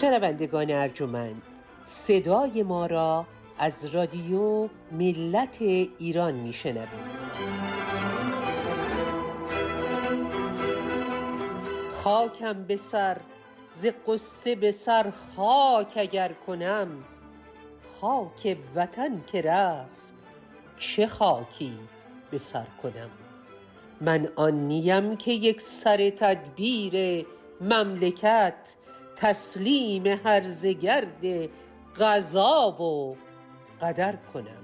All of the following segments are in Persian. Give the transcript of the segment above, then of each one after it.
شنوندگان ارجمند، صدای ما را از رادیو ملت ایران میشنوید. خاکم به سر ز غصه به سر خاک اگر کنم، خاک وطن که رفت چه خاکی به سر کنم. من آن نیم که یک سر تدبیر مملکت، تسلیم هرزه گرد قضا و قدر کنم.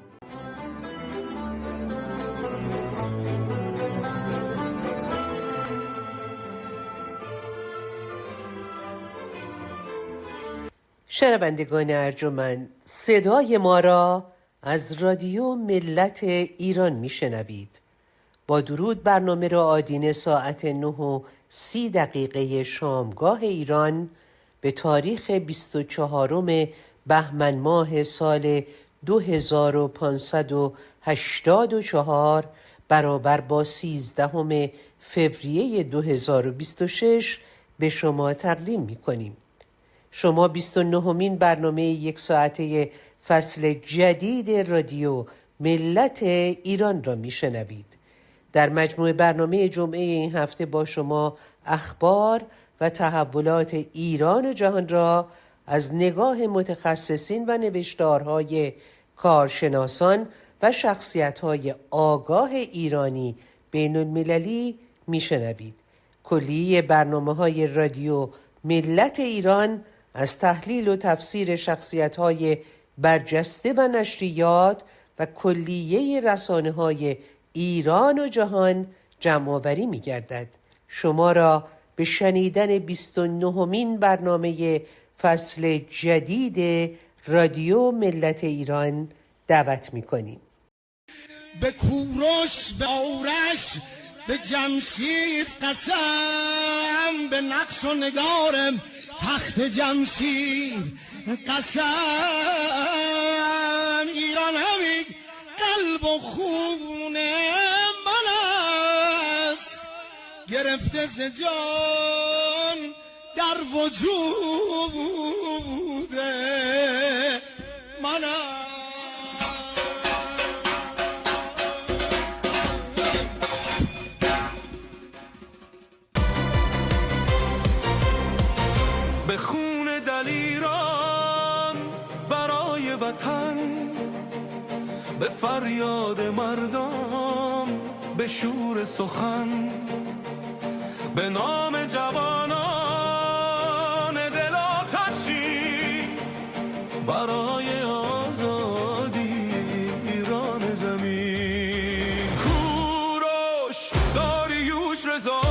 شنوندگان ارجمند، صدای ما را از رادیو ملت ایران میشنوید. با درود برنامه را آدینه ساعت 9:30 شامگاه ایران به تاریخ 24 بهمن ماه سال 2584 برابر با 13 فوریه 2026 به شما تقدیم می کنیم. شما 29مین برنامه یک ساعته فصل جدید رادیو ملت ایران را می شنوید. در مجموع برنامه جمعه این هفته با شما اخبار و تحولات ایران و جهان را از نگاه متخصصین و نوشتارهای کارشناسان و شخصیت‌های آگاه ایرانی بین المللی میشنوید. کلیه برنامه‌های رادیو ملت ایران از تحلیل و تفسیر شخصیت‌های برجسته و نشریات و کلیه رسانه‌های ایران و جهان جمع‌آوری می‌گردد. شما را به شنیدن 29مین برنامه فصل جدید رادیو ملت ایران دعوت می‌کنیم. به کوروش، به آرش، به جمشید قسم، به نقش و نگارم تخت جمشید قسم. ایران همی قلب و خون من است، گرفته ز جان در وجود من است. به خون دلیران برای وطن، به فریاد مردم، به شور سخن، به نام جوانان دل آتشی برای آزادی ایران زمین. کوروش، داریوش، رضا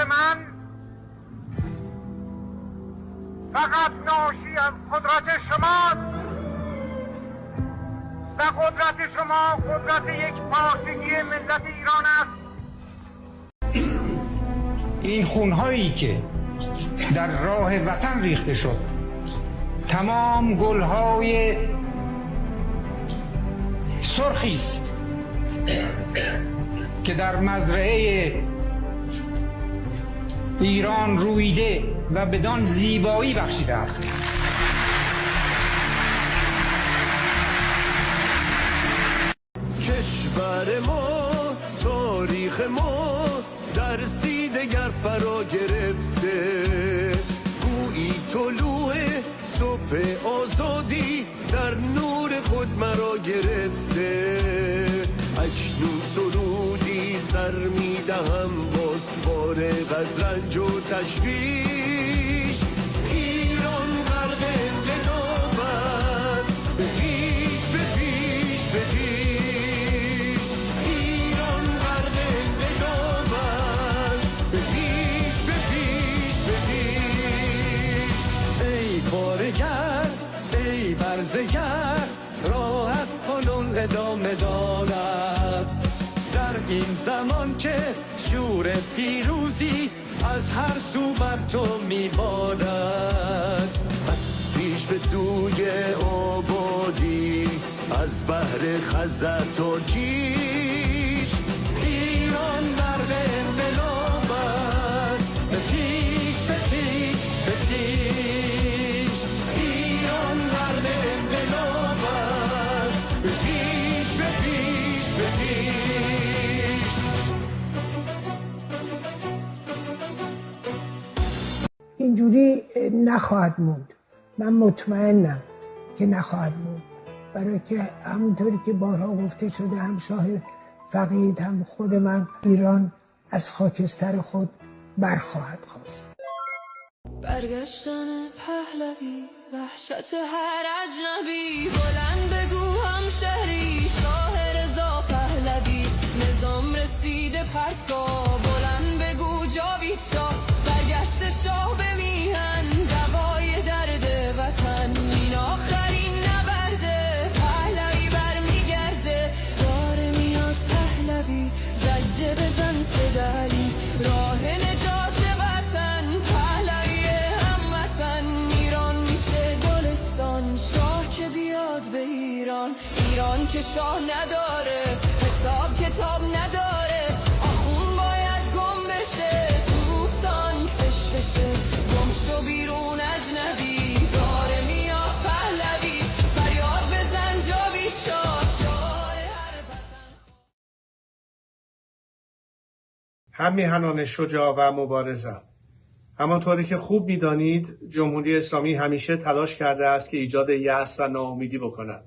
من فقط ناشی از قدرت شماست و قدرت شما قدرت یک پارچگی ملت ایران است. این خونهایی که در راه وطن ریخته شد، تمام گلهای سرخی است که در مزرعه ایران رویده و بدان زیبایی بخشیده است. کشور ما، تاریخ ما در دگر فرا گرفته، گویی طلوع صبح آزادی در نور خود مرا گرفته. اکنون سرودی سر میدهم باز فارغ از رنج و تشویش. ایران غرق انقلاب است، پیش به پیش به پیش. ایران غرق انقلاب ادامه دارد. در این زمان که شور پیروزی از هر سو بر تو میبارد، پس پیش به سوی آبادی از بحر خزر تا کیش، ایران مرد انقلاب است. به پیش به پیش به پیش، ایران مرد انقلاب است. به پیش به پیش به پیش. اینجوری نخواهد موند. من مطمئنم که نخواهد موند، برای که همونطوری که بارها گفته شده، هم شاه فقید هم خود من، ایران از خاکستر خود برخواهد خواست. برگشتن پهلوی، وحشت هر اجنبی، بلند بگو هم شهری، شاه رضا پهلوی، نظام رسیده پرتگاه، بلند بگو جاوید شاه، برگشت شاه به میهن، دوای درد وطن، این آخرین نبرده، پهلوی برمیگرده، داره میاد پهلوی، زجه بزن صدایی، راه نجات وطن، پهلوی هموطن، ایران میشه گلستان، شاه که بیاد به ایران، ایران که شاه نداره، حساب کتاب نداره، آخون باید گم بشه، توپ تانک فشه، گم شو بیرون اجنبی، داره میاد پهلوی، فریاد بزن جاوید شاه، شاه هر وطن. هم میهنان شجاع و مبارزم، همانطوری که خوب میدانید جمهوری اسلامی همیشه تلاش کرده است که ایجاد یأس و ناامیدی بکند.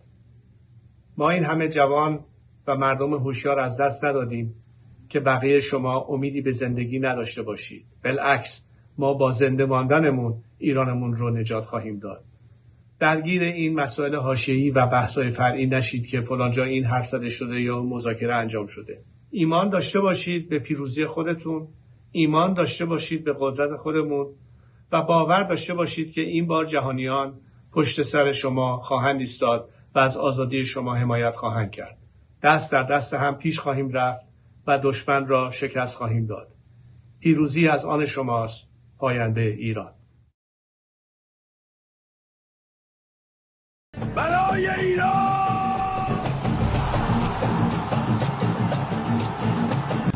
ما این همه جوان و مردم هوشیار از دست ندادیم که بقیه شما امیدی به زندگی نداشته باشید. بالعکس، ما با زنده ماندنمون ایرانمون رو نجات خواهیم داد. درگیر این مسائل حاشیه‌ای و بحث‌های فرعی نشید که فلانجا این حرف زده شده یا مذاکره انجام شده. ایمان داشته باشید به پیروزی خودتون، ایمان داشته باشید به قدرت خودمون و باور داشته باشید که این بار جهانیان پشت سر شما خواهند ایستاد و از آزادی شما حمایت خواهند کرد. دست در دست هم پیش خواهیم رفت و دشمن را شکست خواهیم داد. پیروزی از آن شماست. پاینده ایران. برای ایران!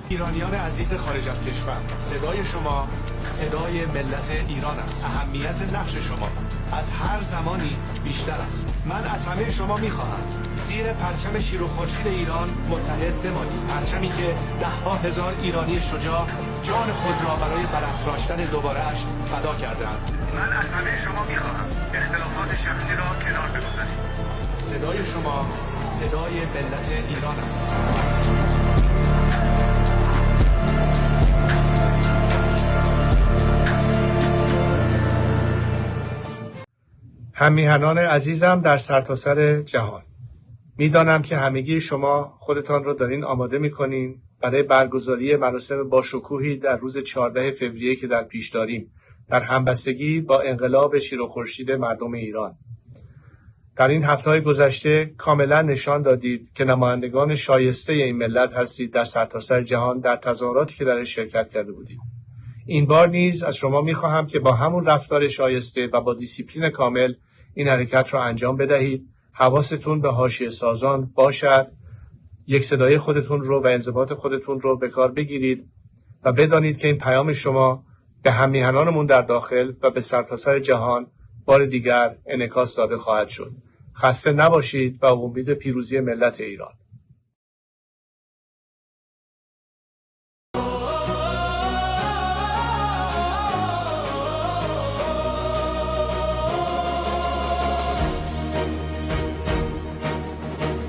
ایرانیان عزیز خارج از کشور، صدای شما صدای ملت ایران است. اهمیت نقش شما از هر زمانی بیشتر است. من از همه شما میخواهم زیر پرچم شیر و خورشید ایران متحد بمانید، پرچمی که ده‌ها هزار ایرانی شجاع جان خود را برای برافراشتن دوباره‌اش فدا کردند. من از همه شما میخواهم اختلافات شخصی را کنار بگذارید. صدای شما صدای ملت ایران است. هم میهنان عزیزم در سرتاسر جهان، میدانم که همگی شما خودتان را دارین آماده میکنین برای برگزاری مراسم باشکوهی در روز 14 فوریه که در پیش داریم، در همبستگی با انقلاب شیر و خورشید مردم ایران. در این هفته‌های گذشته کاملا نشان دادید که نمایندگان شایسته این ملت هستید در سرتاسر جهان در تظاهراتی که درش شرکت کرده بودید. این بار نیز از شما میخواهم که با همون رفتار شایسته و با دیسیپلین کامل این حرکت را انجام بدهید. حواستون به حاشیه سازان باشد. یک صدای خودتون رو و انضباط خودتون رو به کار بگیرید و بدانید که این پیام شما به هم‌میهنانمون در داخل و به سرتاسر جهان بار دیگر انعکاس داده خواهد شد. خسته نباشید و امید پیروزی ملت ایران.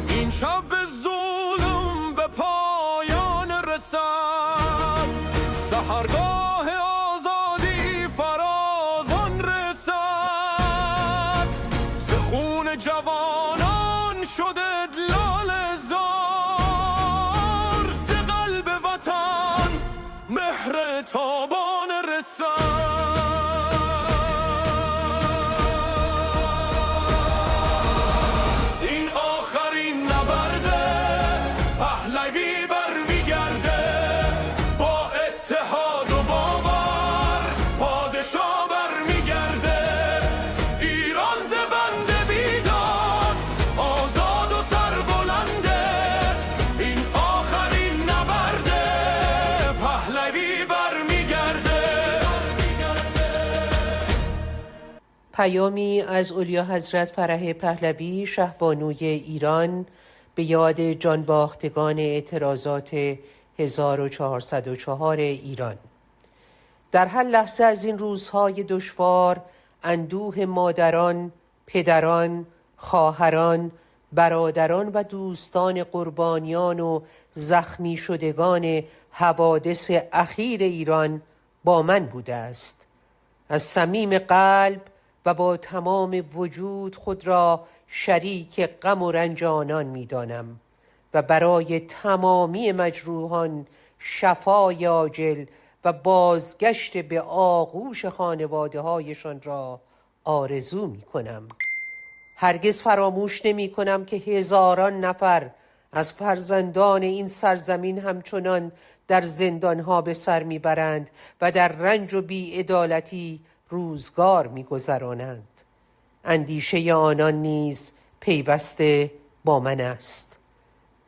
این شب ظلم به پایان رسد، سحرگاه آزادی فرازان رسد، ز خون جوانان شده لاله زار، ز قلب وطن مهر تابان رسد. این آخرین نبرد پیامی از اولیا حضرت فرح پهلوی شهبانوی ایران به یاد جانباختگان اعتراضات 1404 ایران. در هر لحظه از این روزهای دشوار اندوه مادران، پدران، خواهران، برادران و دوستان قربانیان و زخمی شدگان حوادث اخیر ایران با من بوده است. از صمیم قلب و با تمام وجود خود را شریک غم و رنج آنان می دانم و برای تمامی مجروحان شفای عاجل و بازگشت به آغوش خانواده هایشان را آرزو می کنم. هرگز فراموش نمی کنم که هزاران نفر از فرزندان این سرزمین همچنان در زندانها به سر می برند و در رنج و بی‌عدالتی روزگار می گذرانند. اندیشه آنان نیز پیوسته با من است.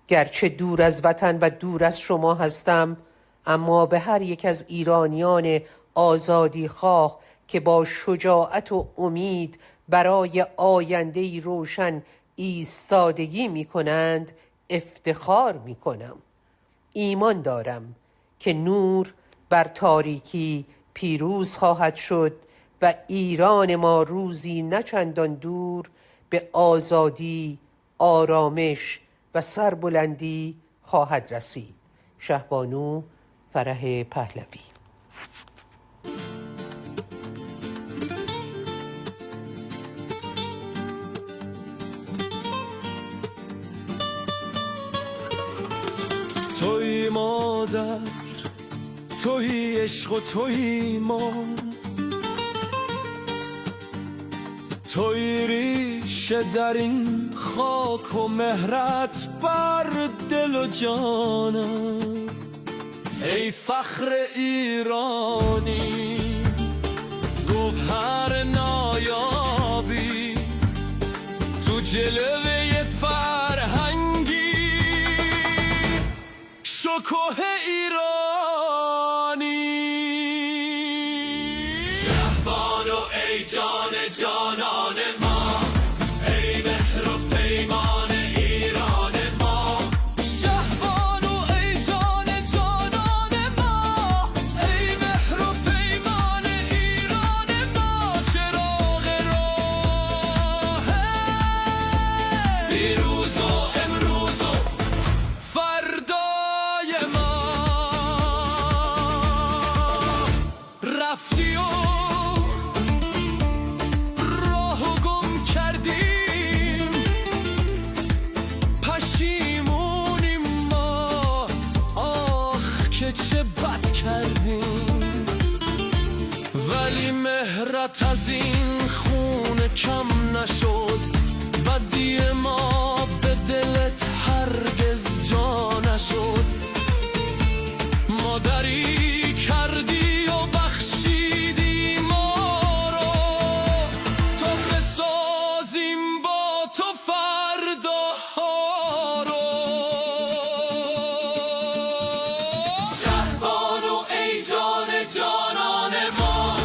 گرچه دور از وطن و دور از شما هستم، اما به هر یک از ایرانیان آزادی خواه که با شجاعت و امید برای آینده‌ای روشن ایستادگی می کنند افتخار می کنم. ایمان دارم که نور بر تاریکی پیروز خواهد شد و ایران ما روزی نه چندان دور به آزادی، آرامش و سربلندی خواهد رسید. شهبانو فرح پهلوی. توی مادر، توی عشق و توی ما، توی ریشه در این خاک و مهرت بر دل و جانم. ای فخر ایرانی، گوهر نایابی، تو جلوه فرهنگی، شکوه ایرانی. شهبانو ای جان جانان ما، ای مهر و پیمان ایران ما. شهبانو ای جان جانان ما، ای مهر و پیمان ایران ما. چراغ راه دیروز و امروز و فردای ما. رفتی و راهو گم کردیم، پشیمونیم ما، آخ که چه بد کردیم. ولی مهرت از این خون کم نشد، بدی ما به دلت هرگز جا نشد. مادری کردی و بخشیدی ما رو، تا بسازیم با تو فرداها رو. شهبانو ای جان جانان ما،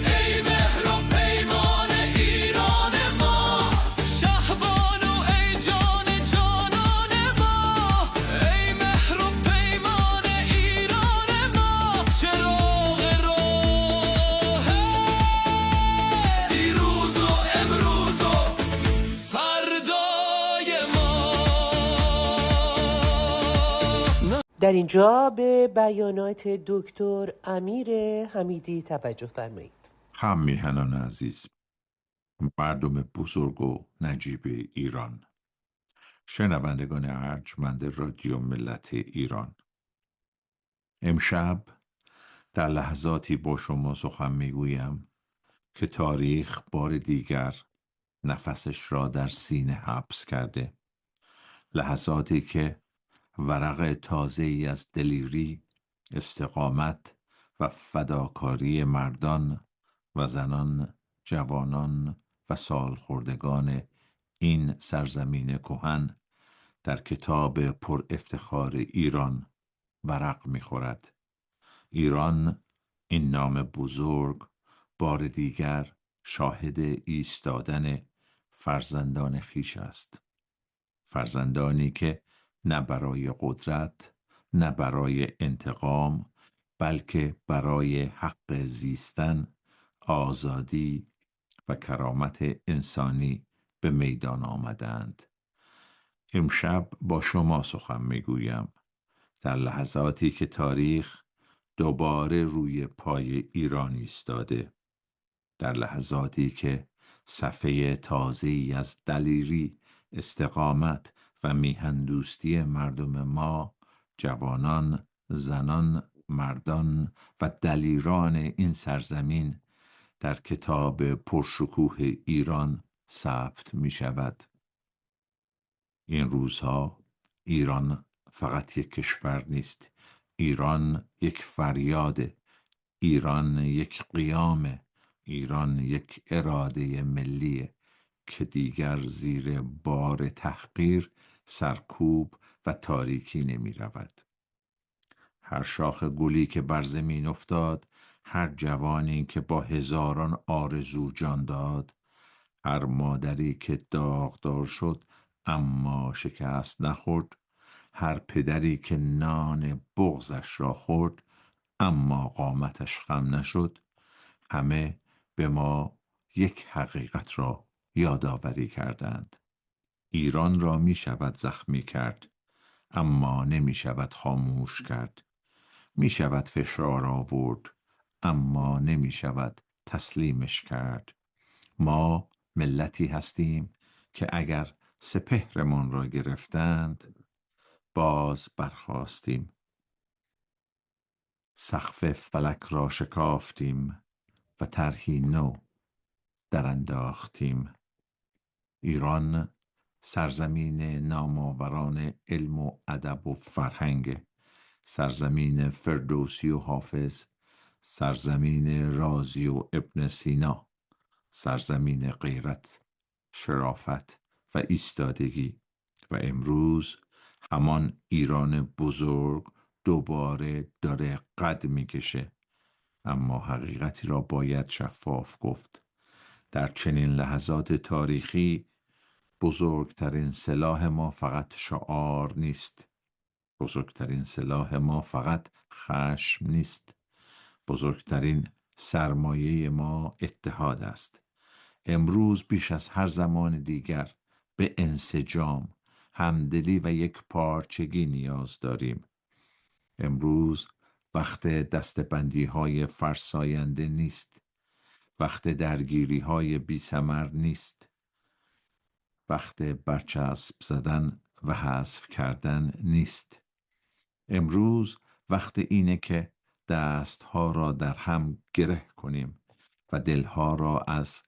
ای مهر و پیمان ایران ما. شهبانو ای جان جانان ما، ای مهر و پیمان ایران ما. چراغ راه دیروز و امروز و فردای ما. در اینجا به بیانات دکتر امیر حمیدی توجه فرمایید. هم میهنان عزیز، مردم بزرگ و نجیب ایران، شنوندگان ارجمند رادیو ملت ایران، امشب در لحظاتی با شما سخن میگویم که تاریخ بار دیگر نفسش را در سینه حبس کرده. لحظاتی که ورق تازه‌ای از دلیری، استقامت و فداکاری مردان و زنان، جوانان و سالخوردگان این سرزمین کهن در کتاب پر افتخار ایران ورق می‌خورد. ایران، این نام بزرگ، بار دیگر شاهد ایستادن فرزندان خیش است. فرزندانی که نه برای قدرت، نه برای انتقام، بلکه برای حق زیستن، آزادی و کرامت انسانی به میدان آمدند. امشب با شما سخن میگویم در لحظاتی که تاریخ دوباره روی پای ایران ایستاده، در لحظاتی که صفحه تازه‌ای از دلیری، استقامت و میهن‌دوستی مردم ما، جوانان، زنان، مردان و دلیران این سرزمین در کتاب پرشکوه ایران ثبت می شود. این روزها ایران فقط یک کشور نیست. ایران یک فریاده. ایران یک قیامه. ایران یک اراده ملیه که دیگر زیر بار تحقیر، سرکوب و تاریکی نمی رود. هر شاخ گلی که بر زمین افتاد، هر جوانی که با هزاران آرزو جان داد، هر مادری که داغدار شد اما شکست نخورد، هر پدری که نان بغضش را خورد اما قامتش خم نشد، همه به ما یک حقیقت را یادآوری کردند. ایران را می شود زخمی کرد اما نمی شود خاموش کرد. می شود فشار آورد اما نمی شود تسلیمش کرد. ما ملتی هستیم که اگر سپهرمان را گرفتند باز برخاستیم. سقف فلک را شکافتیم و طرحی نو در انداختیم. ایران سرزمین نامآوران علم و ادب و فرهنگ، سرزمین فردوسی و حافظ، سرزمین رازی و ابن سینا، سرزمین غیرت، شرافت و ایستادگی. و امروز همان ایران بزرگ دوباره داره قد میکشه. اما حقیقتی را باید شفاف گفت. در چنین لحظات تاریخی بزرگترین سلاح ما فقط شعار نیست. بزرگترین سلاح ما فقط خشم نیست. بزرگترین سرمایه ما اتحاد است. امروز بیش از هر زمان دیگر به انسجام، همدلی و یک پارچگی نیاز داریم. امروز وقت دستبندی های فرساینده نیست. وقت درگیری های بی ثمر نیست. وقت برچسب زدن و حذف کردن نیست. امروز وقت اینه که دستها را در هم گره کنیم و دلها را از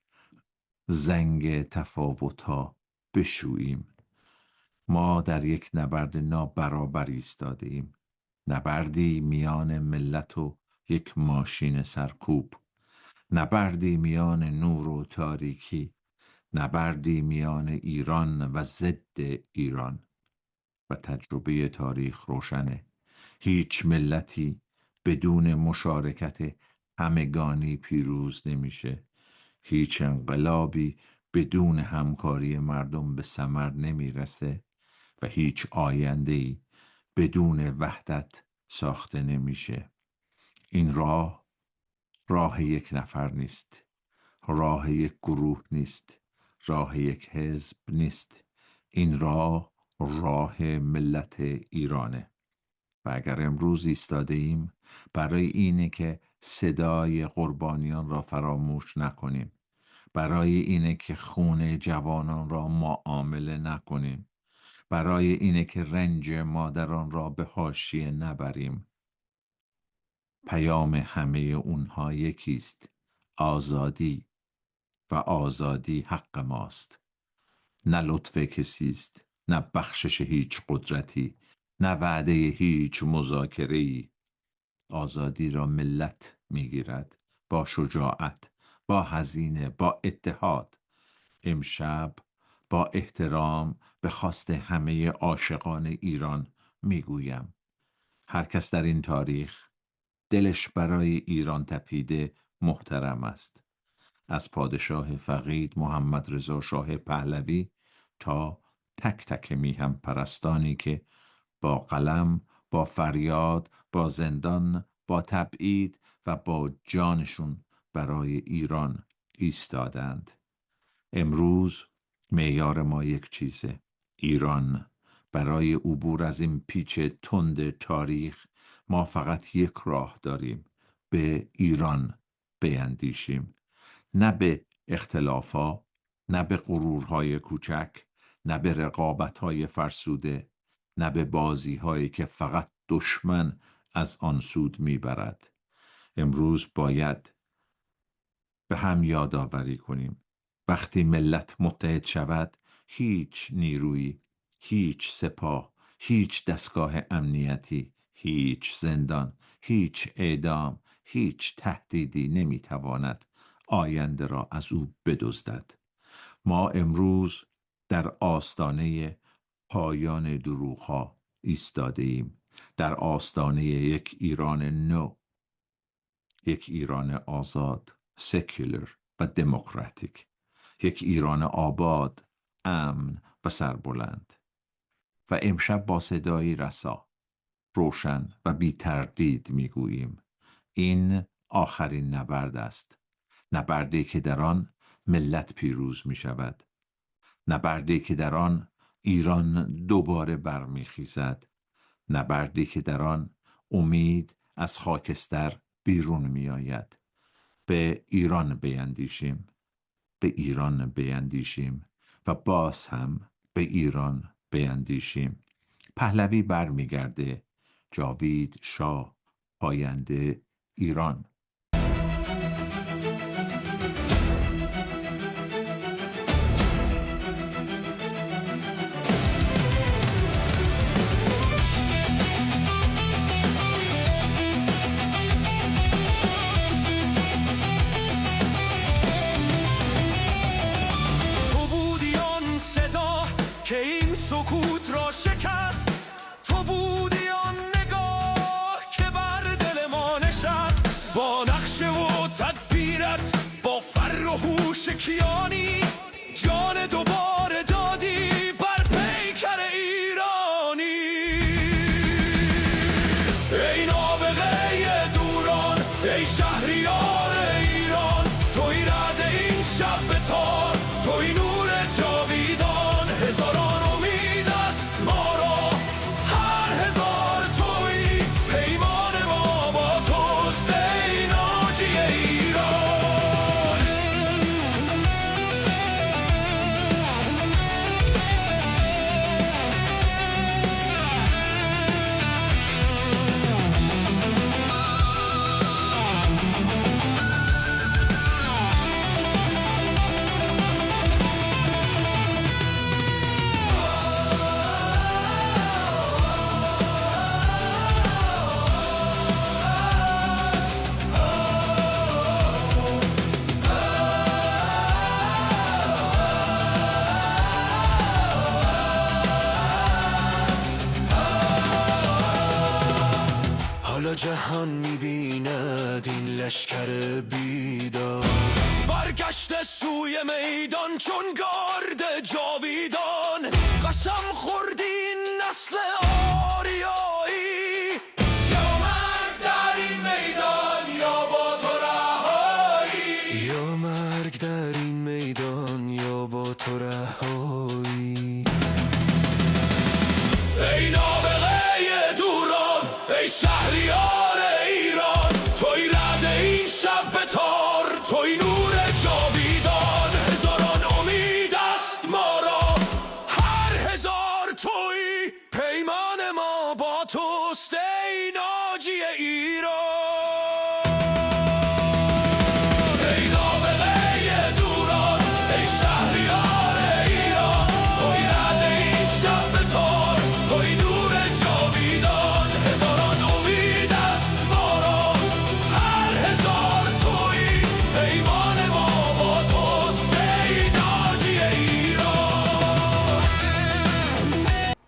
زنگ تفاوت‌ها بشوییم. ما در یک نبرد نابرابر ایستاده ایم. نبردی میان ملت و یک ماشین سرکوب. نبردی میان نور و تاریکی. نبردی میان ایران و ضد ایران. و تجربه تاریخ روشنه. هیچ ملتی بدون مشارکت همگانی پیروز نمیشه. هیچ انقلابی بدون همکاری مردم به ثمر نمیرسه و هیچ آینده‌ای بدون وحدت ساخته نمیشه. این راه یک نفر نیست. راه یک گروه نیست. راه یک حزب نیست. این راه ملت ایرانه. و اگر امروز ایستاده ایم برای اینه که صدای قربانیان را فراموش نکنیم. برای اینه که خون جوانان را معامله نکنیم. برای اینه که رنج مادران را به حاشیه نبریم. پیام همه اونها یکیست: آزادی. و آزادی حق ماست. نه لطف کسیست، نه بخشش هیچ قدرتی، نه وعده هیچ مذاکره‌ای. آزادی را ملت میگیرد با شجاعت، با هزینه، با اتحاد. امشب با احترام به خواست همه عاشقان ایران میگویم: هر کس در این تاریخ دلش برای ایران تپیده محترم است. از پادشاه فقید محمد رضا شاه پهلوی تا تک تک میهم پرستانی که با قلم، با فریاد، با زندان، با تبعید و با جانشون برای ایران ایستادند. امروز معیار ما یک چیزه: ایران. برای عبور از این پیچ تند تاریخ ما فقط یک راه داریم: به ایران بیندیشیم، نه به اختلافا، نه به غرورهای کوچک، نه به رقابتهای فرسوده، نه به بازیهایی که فقط دشمن از آن سود میبرد. امروز باید به هم یادآوری کنیم وقتی ملت متحد شود، هیچ نیرویی، هیچ سپاه، هیچ دستگاه امنیتی، هیچ زندان، هیچ اعدام، هیچ تهدیدی نمیتواند آینده را از او بدزدد. ما امروز در آستانه پایان دروغ‌ها ایستاده ایم، در آستانه یک ایران نو، یک ایران آزاد، سکولر و دموکراتیک، یک ایران آباد، امن و سربلند. و امشب با صدایی رسا، روشن و بی تردید میگوییم: این آخرین نبرد است، نبردی که در آن ملت پیروز می شود، نبردی که در آن ایران دوباره برمیخیزد، نبردی که در آن امید از خاکستر بیرون می آید. به ایران بیندیشیم، به ایران بیندیشیم و باز هم به ایران بیندیشیم. پهلوی برمیگرده. جاوید شاه، پاینده ایران. سکوت را شکست، تو بودی آن نگاه که بر دل ما نشست. با نقشه و تدبیرت، با فر و هوش کیانی، جان دوباره دادی بر پیکر ایرانی. ای نابغه دوران، ای شهریار ایران، توی رد این شب به تار، توی نور جاویدان. هزاران جهان می‌بیند این لشکر بیدار، برگشته سوی میدان چون گارد جاویدان. قسم خوردی نسل آریایی، یا مرگ در این میدان یا با تو رهایی، یا مرگ در این میدان یا با تو رهایی. ای نابغه دوران، ای شهریار ایران، توی رد این شب به تار، توی نور جاویدان. هزاران امید است ما را، هر هزار توی پیمان ما با توست ای ناجی ایران. ای نابغه دوران، ای شهریار ایران، توی رد این شب به تار، توی نور جاویدان. هزاران امید است ما را، هر هزار توی پیمان ما با توست ای ناجی ایران.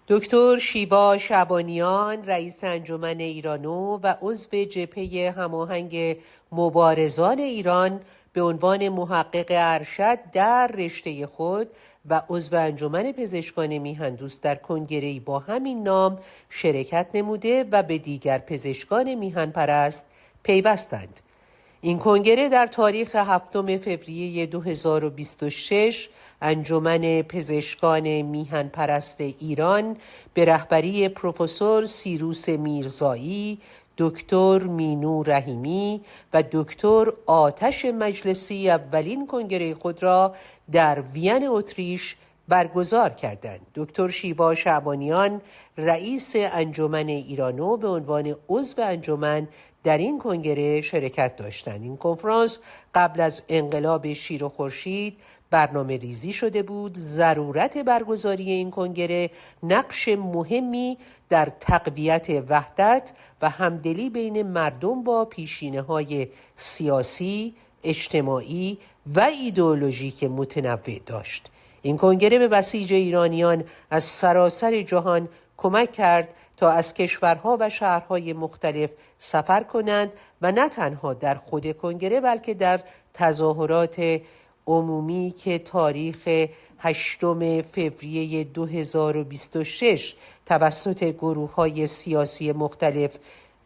دکتر شیوا شعبانیان، رئیس انجمن ایرانو و عضو جبهه هماهنگ مبارزان ایران، به عنوان محقق ارشد در رشته خود و عضو انجمن پزشکان میهندوست در کنگره‌ای با همین نام شرکت نموده و به دیگر پزشکان میهن پرست پیوستند. این کنگره در تاریخ 7 فوریه 2026 انجمن پزشکان میهن پرست ایران به رهبری پروفسور سیروس میرزایی، دکتر مینو رحیمی و دکتر آتش مجلسی اولین کنگره خود را در وین اتریش برگزار کردند. دکتر شیوا شعبانیان رئیس انجمن ایرانو به عنوان عضو انجمن در این کنگره شرکت داشتند. این کنفرانس قبل از انقلاب شیر و خورشید برنامه ریزی شده بود. ضرورت برگزاری این کنگره نقش مهمی در تقویت وحدت و همدلی بین مردم با پیشینه‌های سیاسی، اجتماعی و ایدئولوژیک متنوع داشت. این کنگره به بسیج ایرانیان از سراسر جهان کمک کرد تا از کشورها و شهرهای مختلف سفر کنند و نه تنها در خود کنگره بلکه در تظاهرات عمومی که تاریخ 8 فوریه 2026 توسط گروه‌های سیاسی مختلف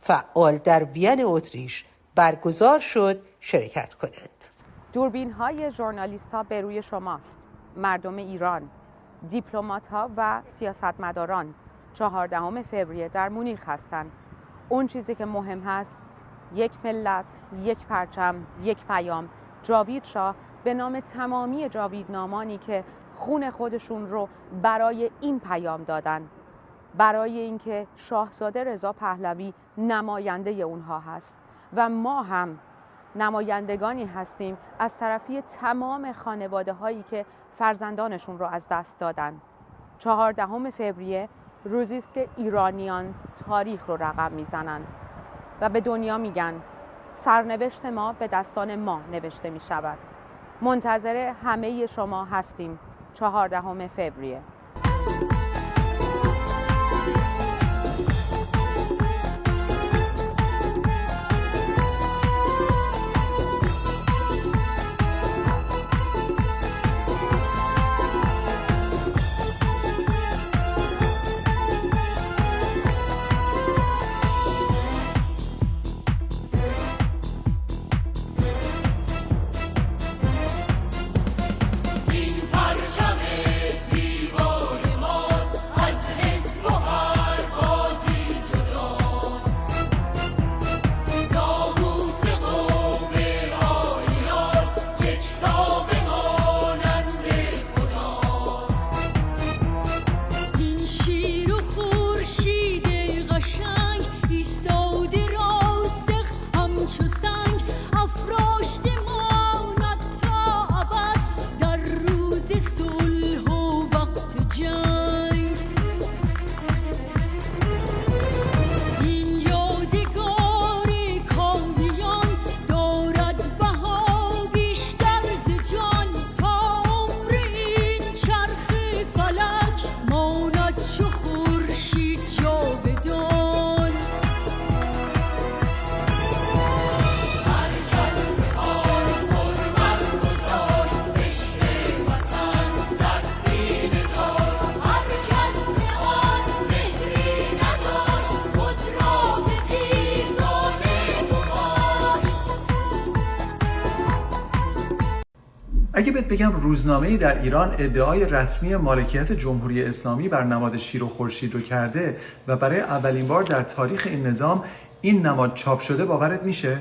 فعال در وین اتریش برگزار شد شرکت کنند. دوربین‌های ژورنالیست‌ها به روی شماست. مردم ایران، دیپلمات‌ها و سیاستمداران 14 فوریه در مونیخ هستند. اون چیزی که مهم هست یک ملت، یک پرچم، یک پیام. جاوید شاه به نام تمامی جاویدنامانی که خون خودشون رو برای این پیام دادن، برای اینکه شاهزاده رضا پهلوی نماینده اونها هست و ما هم نمایندگانی هستیم از طرفی تمام خانواده هایی که فرزندانشون رو از دست دادن. 14 فوریه روزی است که ایرانیان تاریخ رو رقم میزنن و به دنیا میگن سرنوشت ما به دستان ما نوشته می شود. منتظر همه شما هستیم 14 فوریه. اگه بهت بگم روزنامه‌ای در ایران ادعای رسمی مالکیت جمهوری اسلامی بر نماد شیر و خورشید رو کرده و برای اولین بار در تاریخ این نظام این نماد چاپ شده باورت میشه؟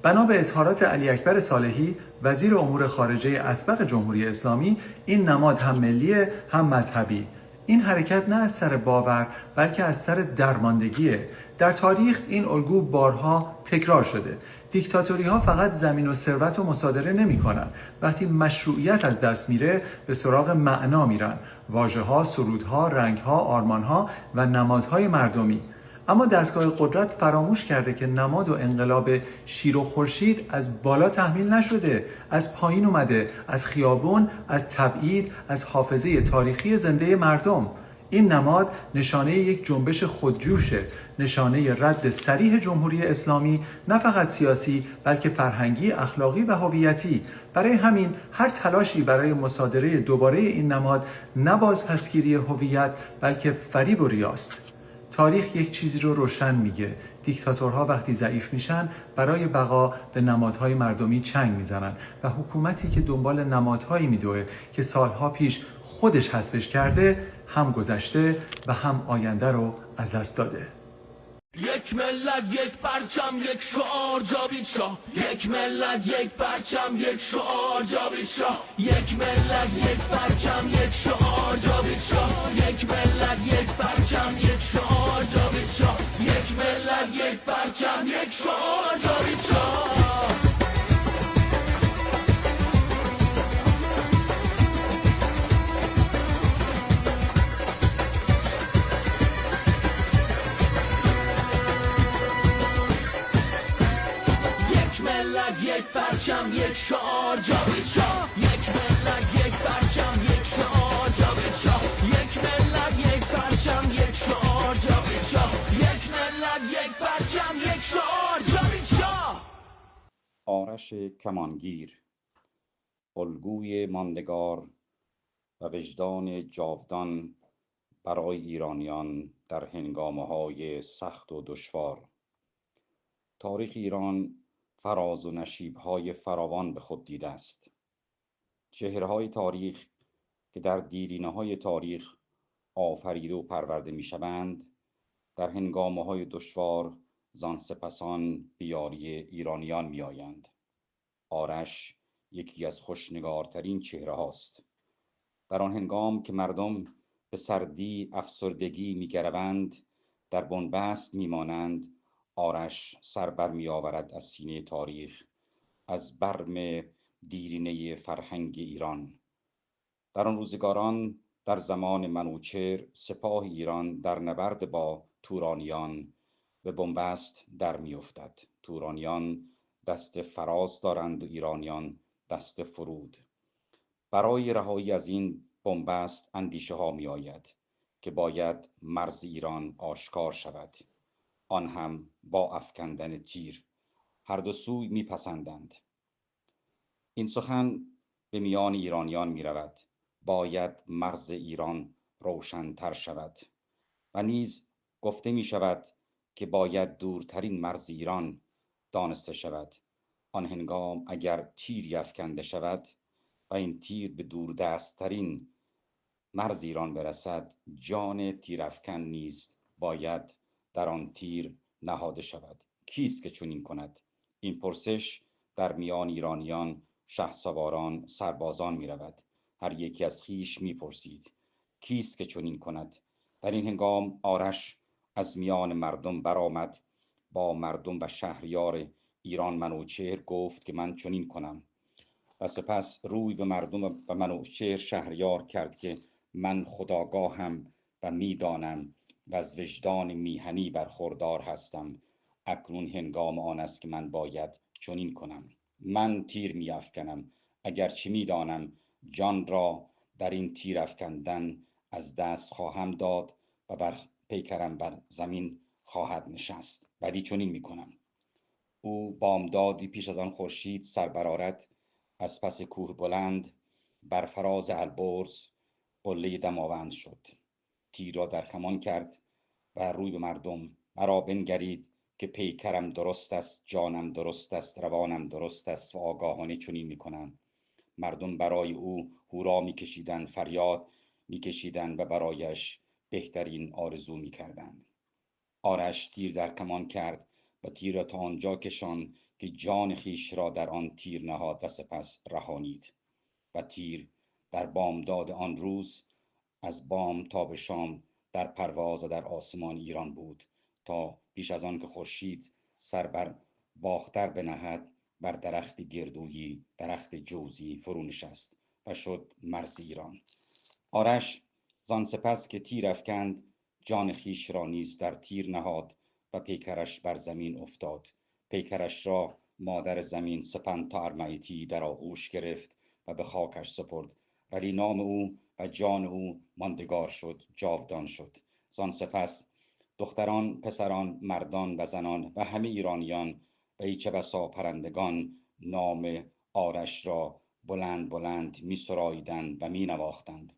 بنا به اظهارات علی اکبر صالحی وزیر امور خارجه اسبق جمهوری اسلامی، این نماد هم ملیه هم مذهبی. این حرکت نه از سر باور بلکه از سر درماندگیه. در تاریخ این الگو بارها تکرار شده. دیکتاتوری ها فقط زمین و ثروت رو مصادره نمی کنن. وقتی مشروعیت از دست میره به سراغ معنا میرن. واژه ها، سرودها، رنگ ها، آرمان ها و نمادهای مردمی. اما دستگاه قدرت فراموش کرده که نماد و انقلاب شیر و خورشید از بالا تحمیل نشده، از پایین اومده، از خیابون، از تبعید، از حافظه تاریخی زنده مردم. این نماد نشانه یک جنبش خودجوشه، نشانه رد صریح جمهوری اسلامی، نه فقط سیاسی بلکه فرهنگی، اخلاقی و هویتی. برای همین هر تلاشی برای مصادره دوباره این نماد نه بازپسگیری هویت بلکه فریب و ریاست. تاریخ یک چیزی رو روشن میگه: دیکتاتورها وقتی ضعیف میشن برای بقا به نمادهای مردمی چنگ میزنن و حکومتی که دنبال نمادهایی میدوه که سالها پیش خودش حذفش کرده هم گذشته و هم آینده رو از دست داده. یک ملت یک پرچم یک شعار جاوید شاه، یک ملت یک پرچم یک شعار جاوید شاه، یک ملت یک پرچم یک شعار جاوید شاه، یک ملت یک پرچم یک شعار جاوید شاه، یک ملت یک پرچم یک شعار جاوید شاه. یک پرچم یک شعار جاوید شاه، یک ملت یک پرچم یک شعار جاوید شاه، یک ملت یک پرچم یک شعار جاوید شاه، یک ملت یک پرچم یک شعار جاوید شاه. آرش کمانگیر، الگوی ماندگار و وجدان جاودان برای ایرانیان در هنگامه‌های سخت و دشوار. تاریخ ایران فراز و نشیب‌های فراوان به خود دیده است. چهره‌های تاریخ که در دیرینه‌های تاریخ آفریده و پرورده می‌شوند، در هنگامه‌های دشوار زان سپسان به یاری ایرانیان می‌آیند. آرش یکی از خوشنگارترین چهره‌هاست. در آن هنگام که مردم به سردی، افسردگی می‌گروند، در بنبست می‌مانند، آرش سر بر می آورد از سینه تاریخ، از برم دیرینه فرهنگ ایران. در آن روزگاران، در زمان منوچهر، سپاه ایران در نبرد با تورانیان به بنبست در می افتد. تورانیان دست فراز دارند و ایرانیان دست فرود. برای رهایی از این بنبست اندیشه ها می آید که باید مرز ایران آشکار شود، آن هم با افکندن تیر. هر دو سوی میپسندند. این سخن به میان ایرانیان می رود: باید مرز ایران روشن‌تر شود. و نیز گفته می شود که باید دورترین مرز ایران دانسته شود. آن هنگام اگر تیری افکنده شود و این تیر به دوردستترین مرز ایران برسد، جان تیرافکن نیز باید در آن تیر نهاده شود. کیست که چنین کند؟ این پرسش در میان ایرانیان، شهسواران، سربازان می رود. هر یکی از خویش می پرسید کیست که چنین کند؟ در این هنگام آرش از میان مردم برآمد، با مردم و شهریار ایران منوچهر گفت که من چنین کنم، و سپس روی به مردم و منوچهر شهریار کرد که من خودآگاهم و میدانم و از وجدان میهنی برخوردار هستم. اکنون هنگام آن است که من باید چنین کنم. من تیر میافکنم، اگرچه میدانم جان را در این تیر افکندن از دست خواهم داد و بر پیکرم بر زمین خواهد نشست، ولی چنین میکنم. او بامدادی پیش از آن خورشید سر برآرد، از پس کوه بلند بر فراز البرز قله دماوند شد. تیر را در کمان کرد و روی به مردم: مرا بنگرید که پیکرم درست است، جانم درست است، روانم درست است و آگاهانه چنین میکنم. مردم برای او هورا میکشیدند، فریاد میکشیدند و برایش بهترین آرزو میکردند. آرش تیر در کمان کرد و تیر را تا آنجا کشان که جان خیش را در آن تیر نهاد و سپس رهانید. و تیر در بامداد آن روز از بام تا به شام در پرواز و در آسمان ایران بود، تا پیش از آن که خورشید سر بر باختر بنهد، بر درخت گردویی، درخت جوزی فرو نشست و شد مرز ایران. آرش زان سپس که تیر افکند، جان خیش را نیز در تیر نهاد و پیکرش بر زمین افتاد. پیکرش را مادر زمین سپند تا ارمعیتی در آغوش گرفت و به خاکش سپرد ولی نام او و جان او ماندگار شد، جاودان شد. زان سپس دختران، پسران، مردان و زنان و همه ایرانیان و ای چه بسا پرندگان نام آرش را بلند بلند می سراییدند و می نواختند.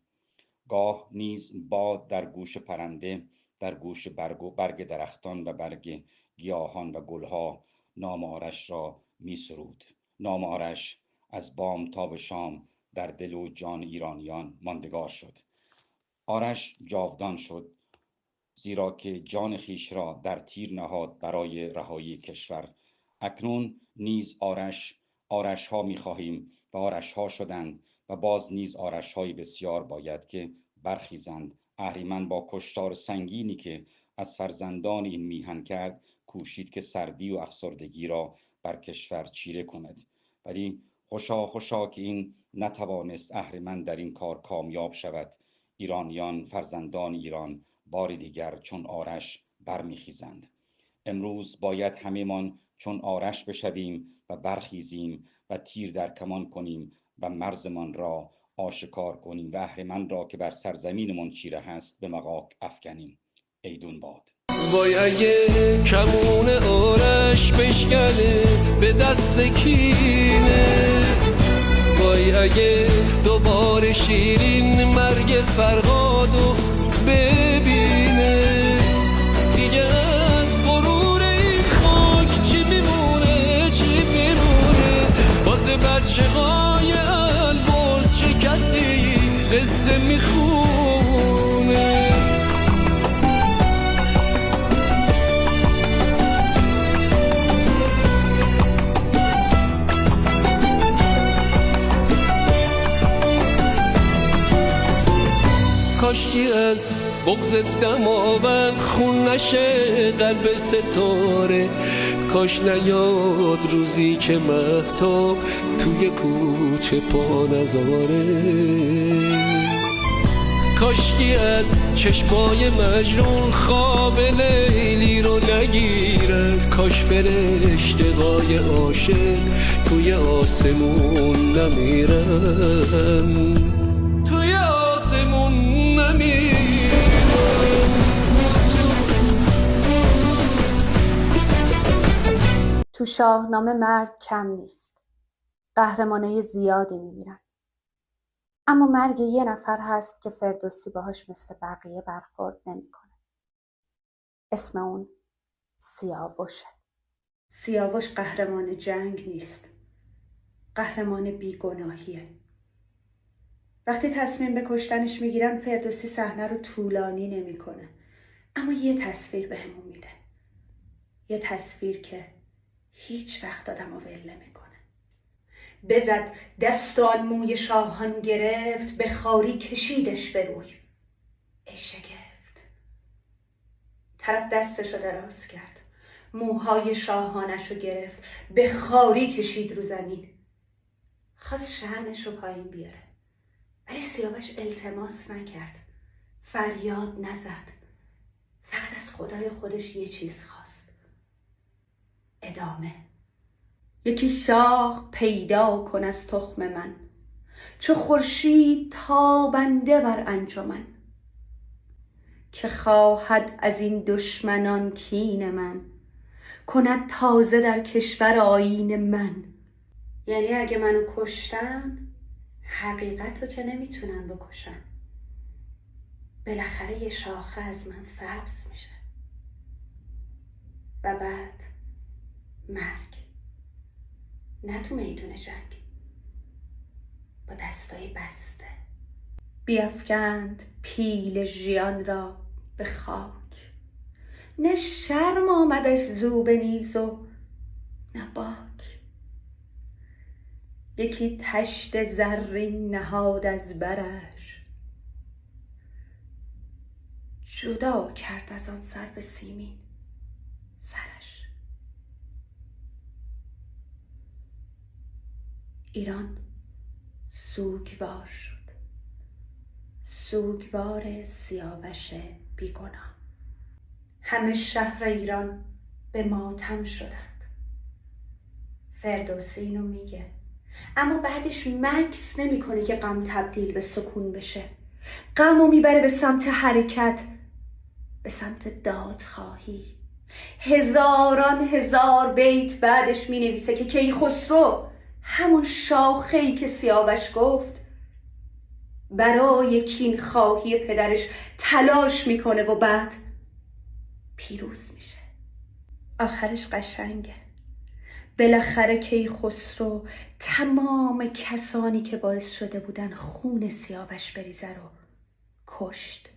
گاه نیز باد در گوش پرنده، در گوش برگ درختان و برگ گیاهان و گلها نام آرش را می سرود. نام آرش از بام تا به شام در دل و جان ایرانیان ماندگار شد. آرش جاودان شد، زیرا که جان خیش را در تیر نهاد برای رهایی کشور. اکنون نیز آرش ها می خواهیم و آرش ها شدند و باز نیز آرش های بسیار باید که برخیزند. اهریمن با کشتار سنگینی که از فرزندان این میهن کرد کوشید که سردی و افسردگی را بر کشور چیره کند، ولی خوشا که این نتوانست اهریمن در این کار کامیاب شود. ایرانیان، فرزندان ایران، بار دیگر چون آرش برمیخیزند. امروز باید همه‌مان چون آرش بشویم و برخیزیم و تیر در کمان کنیم و مرزمان را آشکار کنیم و اهریمن را که بر سرزمینمان چیره هست به مغاک افکنیم. ایدون باد. وای اگه کمون آرش بشکنه به دست کینه، وای اگه دوباره شیرین مرگ فرهادو ببینه، دیگه از غرور این خاک چی میمونه واسه بچه های البرز چه کسی قصه میخونه. کاشکی از بغض دماوند خون نشه قلب ستاره، کاش نیاد روزی که مهتاب توی کوچه پا نذاره، کاشکی از چشمای مجنون خواب لیلی رو نگیرن، کاش فرشته‌های عاشق توی آسمون نمیرن، توی آسمون نمیرن. تو شاهنامه مرگ کم نیست. قهرمانای زیادی میمیرن. اما مرگ یه نفر هست که فردوسی باهاش مثل بقیه برخورد نمیکنه. اسم اون سیاوشه. سیاوش قهرمان جنگ نیست. قهرمان بیگناهیه. وقتی تصمیم به کشتنش میگیرن فردوسی صحنه رو طولانی نمیکنه. اما یه تصویر بهمون میده. یه تصویر که هیچ وقت آدمو ول نمیکنه. بزد دست و آن موی شاهان گرفت، به خواری کشیدش به روی. ای شگفت. طرف دستشو دراز کرد، موهای شاهانشو گرفت، به خواری کشید رو زمین. خواست شأنشو پایین بیاره، ولی سیاوش التماس نکرد، فریاد نزد، فقط از خدای خودش یه چیز خواست: ادامه. یکی شاخ پیدا کن از تخم من، چو خورشید تابنده بر انجمن، که خواهد از این دشمنان کین من، کند تازه در کشور آیین من. یعنی اگه منو کشتن، حقیقتو که نمیتونن بکشن. بالاخره یه شاخه از من سبز میشه و بعد مرگ. نه تو میدون جنگ، با دستای بسته. بیفکند پیل ژیان را به خاک، نه شرم آمدش زو به نیز و نه باک. یکی تشت زرین نهاد از برش، جدا کرد از آن سرو سیمین سرش. ایران سوگوار شد، سوگوار سیاوش بیگناه. همه شهر ایران به ماتم شدند. فردوسی اینو میگه اما بعدش مکث نمیکنه که غم تبدیل به سکون بشه. غمو میبره به سمت حرکت، به سمت دادخواهی. هزاران هزار بیت بعدش مینویسه که کیخسرو، همون شاخه‌ای که سیاوش گفت، برای کین خواهی پدرش تلاش میکنه و بعد پیروز میشه. آخرش قشنگه. بالاخره کیخسرو تمام کسانی که باعث شده بودن خون سیاوش بریزه رو کشت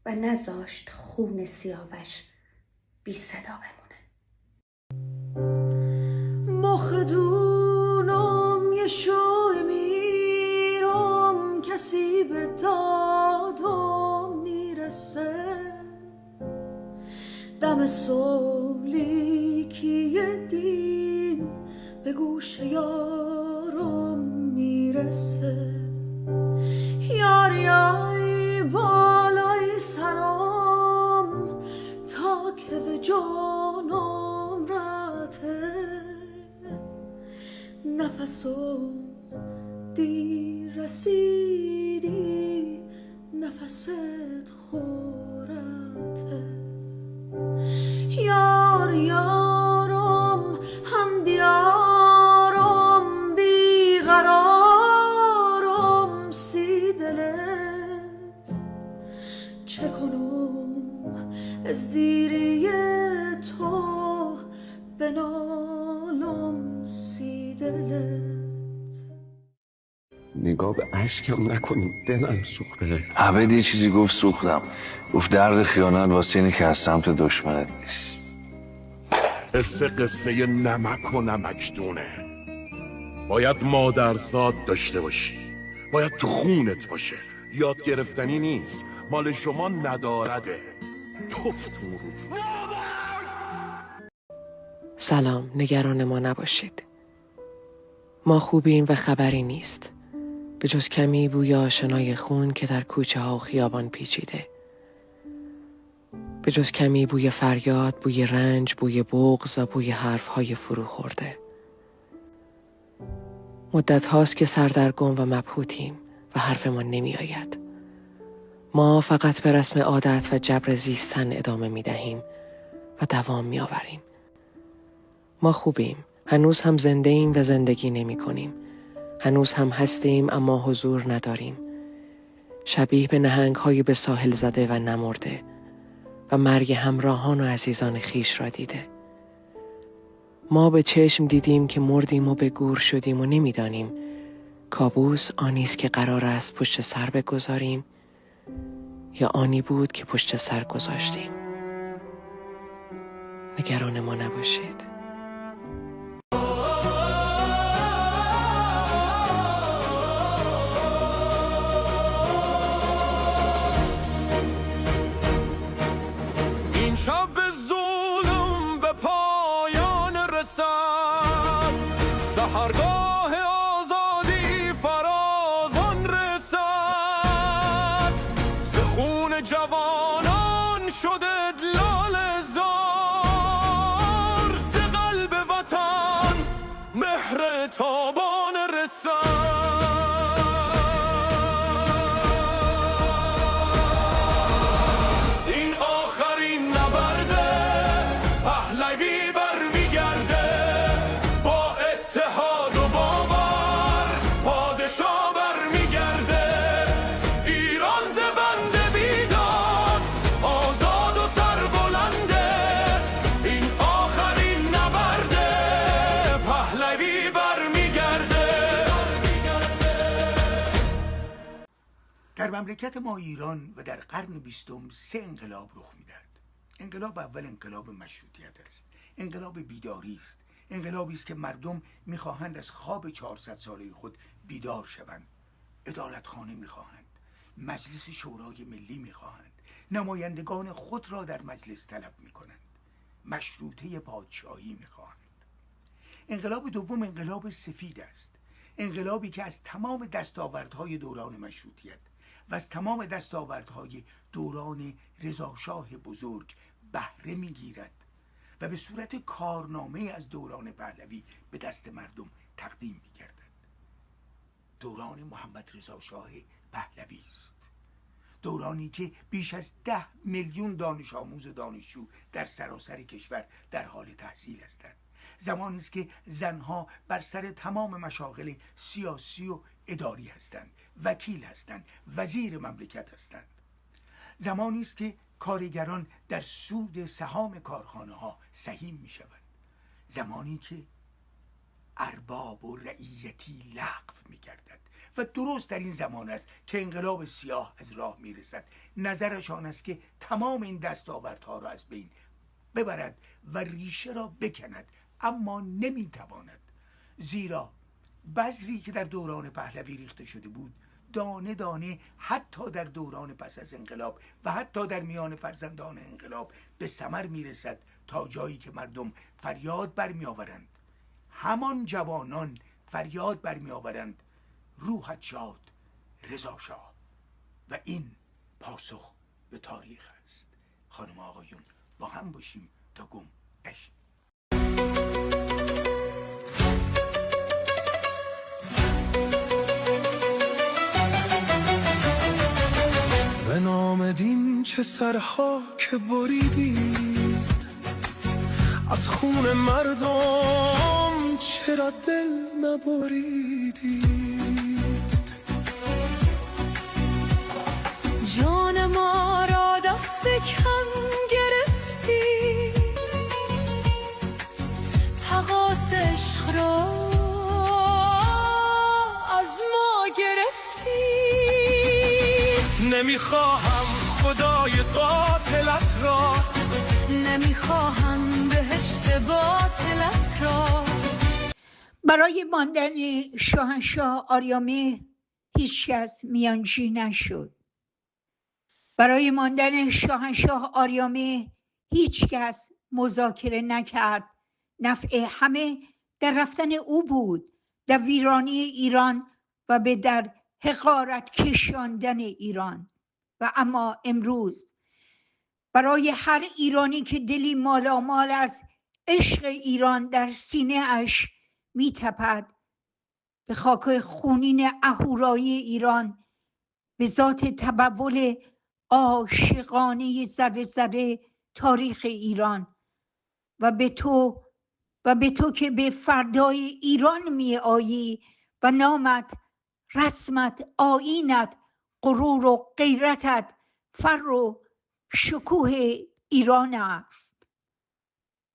و نذاشت خون سیاوش بی صدا بمونه. مخدونم یه شوی میرم، کسی به دادم نیرسه. دم سولی که یه دین به گوش یارم میرسه. یاری بالای سرم تا که به جانم رته. نفسم دیر رسیدی، نفست خورته. یار یارم هم دیارم بیقرارم سی دلت. چه کنم از دیری تو بنالم سی دلت. نگاه به اشکم نکنیم، دلم سوخته. عبد یه چیزی گفت سوختم. گفت درد خیانت واسه اینه که از سمت دشمنت نیست. قصه نمک و نمکدونه. باید مادرزاد داشته باشی، باید تو خونت باشه. یاد گرفتنی نیست، مال شما ندارده. توفتون رو. سلام، نگران ما نباشید. ما خوبیم و خبری نیست، به جز کمی بوی آشنای خون که در کوچه ها و خیابان پیچیده. به جز کمی بوی فریاد، بوی رنج، بوی بغض و بوی حرفهای فرو خورده. مدت هاست که سردرگم و مبهوتیم و حرفمان نمی آید. ما فقط به رسم عادت و جبر زیستن ادامه می دهیم و دوام می آوریم. ما خوبیم، هنوز هم زنده ایم و زندگی نمی کنیم. هنوز هم هستیم اما حضور نداریم. شبیه به نهنگ های به ساحل زده و نمرده و مرگ همراهان و عزیزان خیش را دیده. ما به چشم دیدیم که مردیم و به گور شدیم و نمیدانیم کابوس آنیست که قرار است پشت سر بگذاریم یا آنی بود که پشت سر گذاشتیم. نگران ما نباشید. این شب ظلم به پایان رسد، سحرگاه آزادی فرازان رسد. ز خون جوانان شده لاله زار، ز قلب وطن مهر تابان رسد. در مملکت ما ایران و در قرن 20 3 انقلاب رخ میدهد. انقلاب اول انقلاب مشروطیت است. انقلاب بیداری است. انقلابی است که مردم میخواهند از خواب 400 ساله خود بیدار شوند. عدالتخانه میخواهند. مجلس شورای ملی میخواهند. نمایندگان خود را در مجلس طلب میکنند. مشروطه پادشاهی میخواهند. انقلاب دوم انقلاب سفید است. انقلابی که از تمام دستاوردهای دوران مشروطیت و از تمام دستاوردهای دوران رضاشاه بزرگ بهره میگیرد و به صورت کارنامه از دوران پهلوی به دست مردم تقدیم می‌گردد. دوران محمد رضا شاه پهلوی است. دورانی که بیش از 10 میلیون دانش آموز و دانشجو در سراسر کشور در حال تحصیل هستند. زمانی است که زنها بر سر تمام مشاغل سیاسی و اداری هستند، وکیل هستند، وزیر مملکت هستند. زمانی است که کارگران در سود سهام کارخانه ها سهیم می شوند. زمانی که ارباب و رعیتی لغو می گردد و درست در این زمان است که انقلاب سیاه از راه می رسد. نظرش آن است که تمام این دستاوردها را از بین ببرد و ریشه را بکند، اما نمی تواند، زیرا بذری که در دوران پهلوی ریخته شده بود دانه دانه حتی در دوران پس از انقلاب و حتی در میان فرزندان انقلاب به ثمر می رسد، تا جایی که مردم فریاد برمی آورند، همان جوانان فریاد برمی آورند روحت شاد رضا شاه. و این پاسخ به تاریخ است. خانم آقایون با هم باشیم تا گم نشیم. به نام دین چه سرها که بریدید، از خون مردم چرا دل نبریدید. جان ما را دست کم گرفتی، تقاص عشق را از ما گرفتی. نمیخواهم خدای قاتلت را، نمیخواهم بهشت باطلت را. برای ماندن شاهنشاه آریامهر هیچ کس میانجی نشد. برای ماندن شاهنشاه آریامهر هیچ کس مذاکره نکرد. نفع همه در رفتن او بود، در ویرانی ایران و به در حقارت کشاندن ایران. و اما امروز برای هر ایرانی که دلی مالامال از عشق ایران در سینه اش میتپد، به خاک خونین اهورایی ایران، به ذات تبول عاشقانه ذره ذره تاریخ ایران و به تو که به فردای ایران می آیی و نامت، رسمت، آیینت، غرور و غیرتت فر و شکوه ایران است.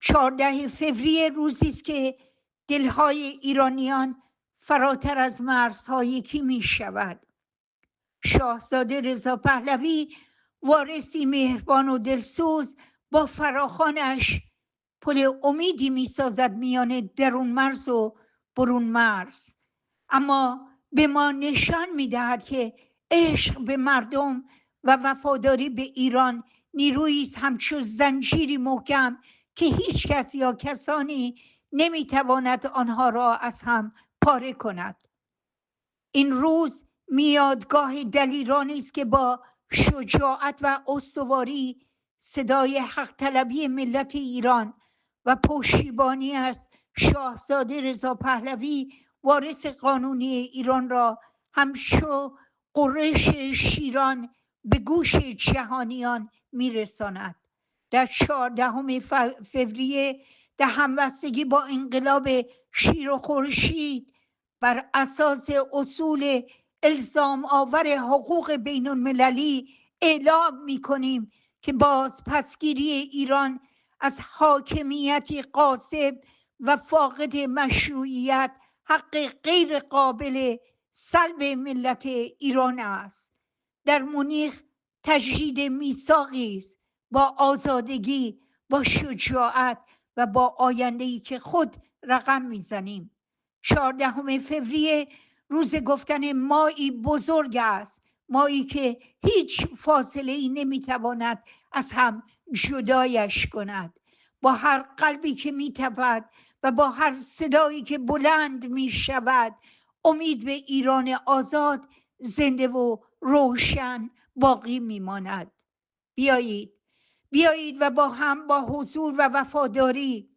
14 فوریه روزی است که دلهای ایرانیان فراتر از مرزها یکی می شود. شاهزاده رضا پهلوی، وارثی مهربان و دلسوز، با فراخوانش پل امیدی می سازد میان درون مرز و برون مرز. اما به ما نشان می دهد که عشق به مردم و وفاداری به ایران نیرویی است همچون زنجیری محکم که هیچ کس یا کسانی نمی تواند آنها را از هم پاره کند. این روز میادگاه دلیرانی است که با شجاعت و استواری صدای حق طلبی ملت ایران و پشتیبانی از شاهزاده رضا پهلوی، وارث قانونی ایران را همچو قرش شیران به گوش جهانیان میرساند. در 14 فوریه در همبستگی با انقلاب شیر و خورشید بر اساس اصول الزام آور حقوق بین المللی اعلام می‌کنیم که باز پسگیری ایران از حاکمیتی غاصب و فاقد مشروعیت حق غیر قابل سلب ملت ایران است. در مونیخ تجدید میثاقی است با آزادگی، با شجاعت و با آینده‌ای که خود رقم میزنیم. 14 فوریه روز گفتن مایی بزرگ است، مایی که هیچ فاصله‌ای نمیتواند از هم جدایش کند. با هر قلبی که میتپد و با هر صدایی که بلند میشود، امید به ایران آزاد زنده و روشن باقی میماند. بیایید و با هم با حضور و وفاداری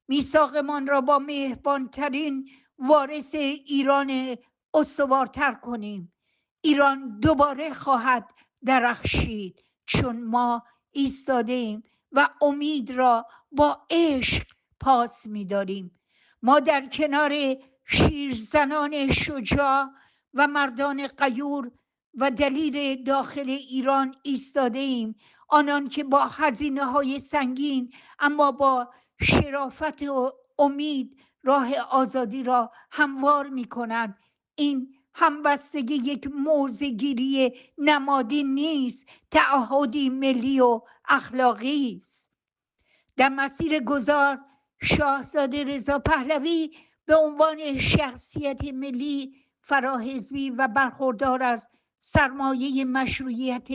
میثاقمان را با مهربانترین وارث ایران استوارتر کنیم. ایران دوباره خواهد درخشید چون ما ایستادیم و امید را با عشق پاس می‌داریم. ما در کنار شیرزنان شجاع و مردان غیور و دلیر داخل ایران ایستاده ایم، آنان که با هزینه‌های سنگین اما با شرافت و امید راه آزادی را هموار می‌کنند. این همبستگی یک موضع‌گیری نمادی نیست، تعهدی ملی و اخلاقی است. در مسیر گذار شاهزاده رضا پهلوی به عنوان شخصیت ملی فراحزبی و برخوردار از سرمایه مشروعیت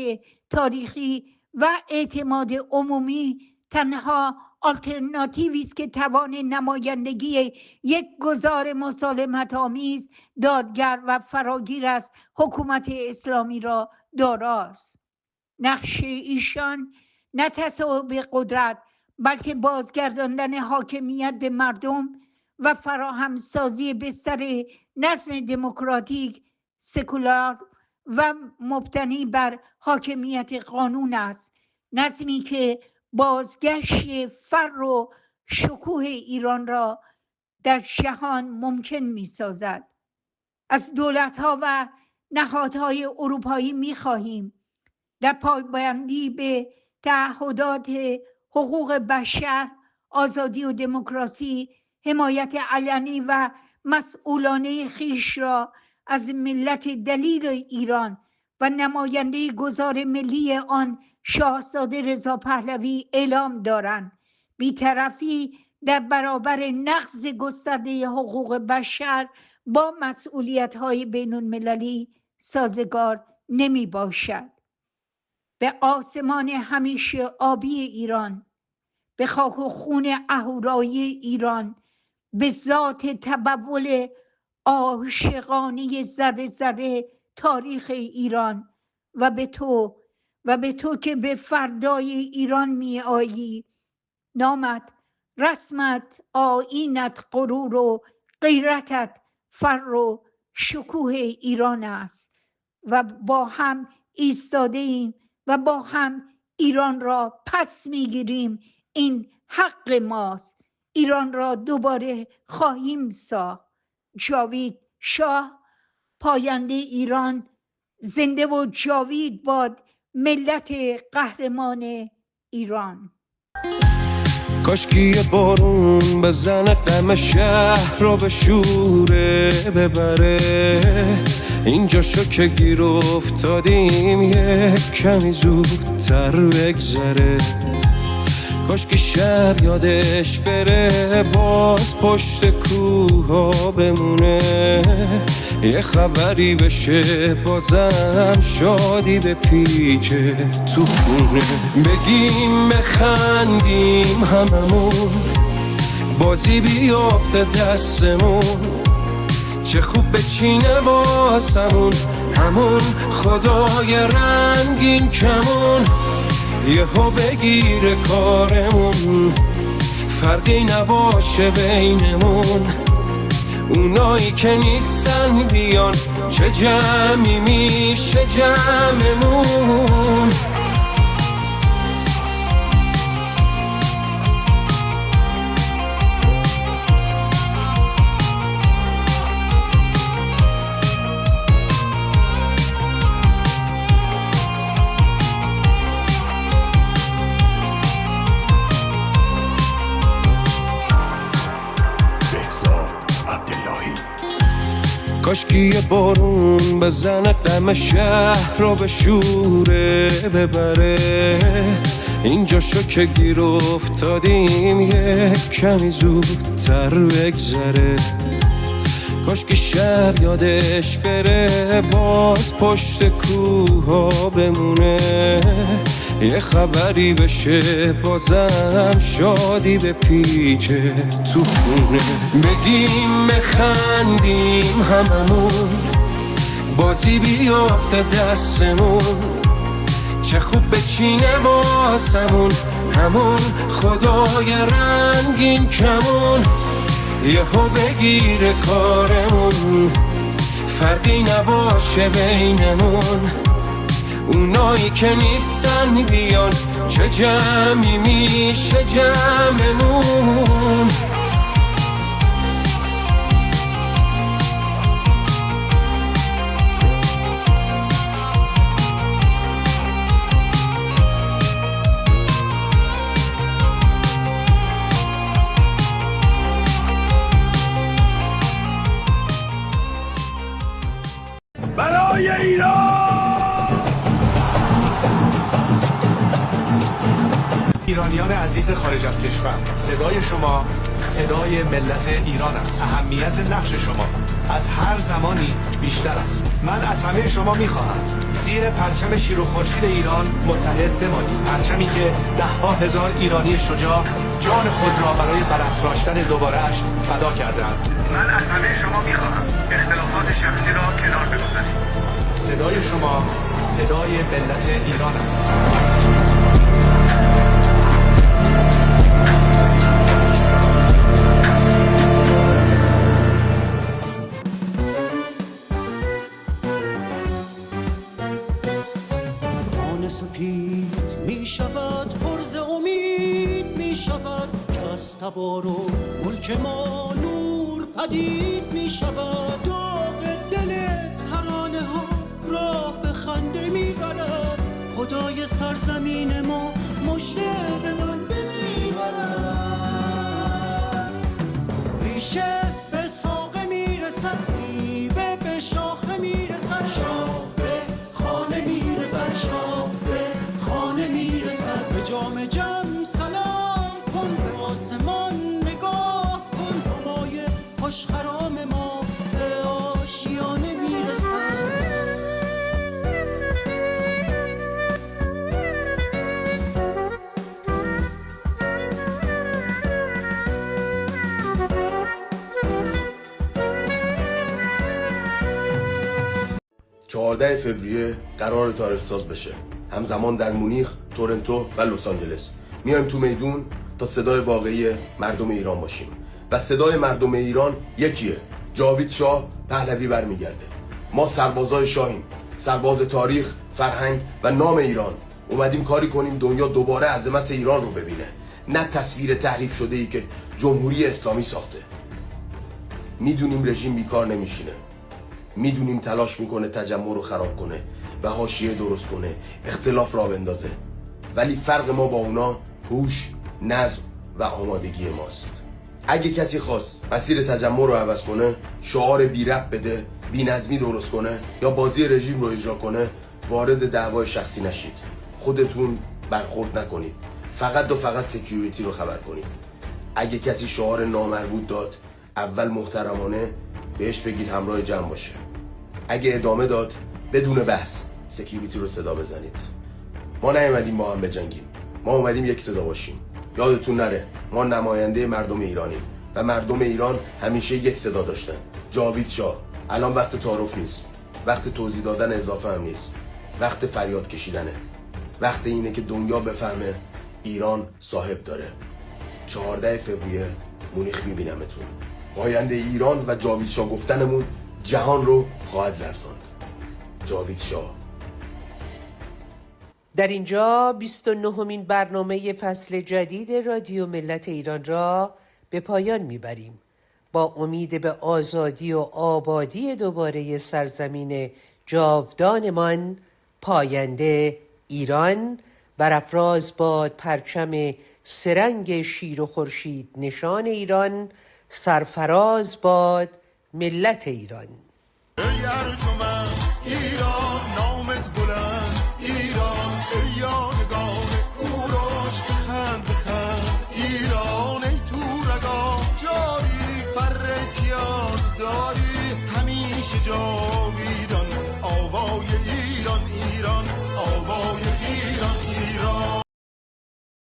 تاریخی و اعتماد عمومی تنها آلترناتیوی است که توان نمایندگی یک گذار مسالمت‌آمیز، دادگر و فراگیر از حکومت اسلامی را داراست. نقش ایشان نه تصاحب قدرت بلکه بازگرداندن حاکمیت به مردم و فراهمسازی بستر نظم دموکراتیک سکولار و مبتنی بر حاکمیت قانون است، نظمی که بازگشت فر و شکوه ایران را در جهان ممکن می سازد. از دولت‌ها و نهادهای اروپایی می خواهیم در پایبندی به تعهدات حقوق بشر، آزادی و دموکراسی، حمایت علنی و مسئولانه خویش را از ملت دلیر ایران و نماینده گذار ملی آن شاهزاده رضا پهلوی اعلام دارند. بی‌طرفی در برابر نقض گسترده حقوق بشر با مسئولیت‌های بین‌المللی سازگار نمی باشد. به آسمان همیشه آبی ایران، به خاک و خون اهورایی ایران، به ذات تبول عاشقانه ذره ذره تاریخ ایران و به تو که به فردای ایران می آیی. نامت، رسمت، آیینت غرور و غیرتت فر و شکوه ایران است و با هم ایستاده ایم و با هم ایران را پس میگیریم. این حق ماست. ایران را دوباره خواهیم ساخت. جاوید شاه، پاینده ایران. زنده و جاوید باد ملت قهرمان ایران. کاشکی یه بارون بزنه غم شهر رو به شوره ببره، اینجا شو که گیر افتادیم یه کمی زودتر بگذره. کاشکی شب یادش بره باز پشت کوها بمونه، یه خبری بشه بازم شادی به پیچه تو خونه. بگیم بخندیم هممون، بازی بیافته دستمون، چه خوب بچینه واسمون همون خدای رنگین کمون. یهو بگیره کارمون، فرقی نباشه بینمون. اونایی که نیستن بیان، چه جمعی میشه جمعمون. کاشکی یه بارون بزنه غم شهر رو به شوره ببره، اینجا شو که گیر افتادیم یه کمی زودتر بگذره. کاشکی شب یادش بره باز پشت کوها بمونه، یه خبری بشه بازم شادی به پیچه تو خونه. بگیم بخندیم هممون، بازی بیافته دستمون، چه خوب بچینه واسمون همون خدای رنگین کمون. یهو بگیره کارمون، فرقی نباشه بینمون. اونایی که نیستن بیان، چه جمعی میشه جمعمون. برای ایرانیان عزیز خارج از کشور، صدای شما صدای ملت ایران است. اهمیت نقش شما از هر زمانی بیشتر است. من از همه شما میخواهم زیر پرچم شیر و خورشید ایران متحد بمانید. پرچمی که ده‌ها هزار ایرانی شجاع جان خود را برای برافراشتن دوباره‌اش فدا کردند. من از همه شما میخواهم اختلافات شخصی را کنار بگذارید. صدای شما صدای ملت ایران است. سپید می شود، پرز امید می شود، که از تبار و ملک ما نور پدید می شود. داغ دل ترانه ها راه به خنده می برد، خدای سرزمین ما مژده به بنده می برد. ریشه به ساقه می رسد، میوه به شاخه می رسد، شاه به خانه می رسد، شاه جام جم سلام کن، به آسمان نگاه کن، همای خوش خرام ما به آشیانه میرسد. چهارده فوریه قرار تاریخ ساز بشه، همزمان در مونیخ، تورنتو و لس آنجلس. میایم تو میدون تا صدای واقعی مردم ایران باشیم و صدای مردم ایران یکیه. جاوید شاه پهلوی برمیگرده. ما سربازای شاهیم، سرباز تاریخ، فرهنگ و نام ایران. اومدیم کاری کنیم دنیا دوباره عظمت ایران رو ببینه، نه تصویر تحریف شده ای که جمهوری اسلامی ساخته. میدونیم رژیم بیکار نمیشینه، میدونیم تلاش میکنه تجمع رو خراب کنه و حاشیه درست کنه، اختلاف را بندازه، ولی فرق ما با اونا هوش، نظم و آمادگی ماست. اگه کسی خواست مسیر تجمع رو عوض کنه، شعار بی ربط بده، بی نظمی درست کنه یا بازی رژیم رو اجرا کنه، وارد دعوای شخصی نشید. خودتون برخورد نکنید، فقط و فقط سکیوریتی رو خبر کنید. اگه کسی شعار نامربوط داد، اول محترمانه بهش بگید همراه جمع باشه. اگه ادامه داد، بدون بحث سکیوریتی رو صدا بزنید. ما نیومدیم با هم بجنگیم، ما اومدیم یک صدا باشیم. یادتون نره ما نماینده مردم ایرانیم و مردم ایران همیشه یک صدا داشتن. جاوید شاه. الان وقت تعارف نیست، وقت توضیح دادن اضافه هم نیست، وقت فریاد کشیدنه. وقت اینه که دنیا بفهمه ایران صاحب داره. 14 فوریه مونیخ میبینمتون. آینده ایران و جاوید شاه گفتنمون جهان رو خواهد لرزاند. جاوید شاه. در اینجا 29مین برنامه فصل جدید رادیو ملت ایران را به پایان میبریم، با امید به آزادی و آبادی دوباره سرزمین جاودانمان. پاینده ایران، برافراز باد پرچم سرنگ شیر و خورشید نشان ایران، سرفراز باد ملت ایران. ای ارجمند ایران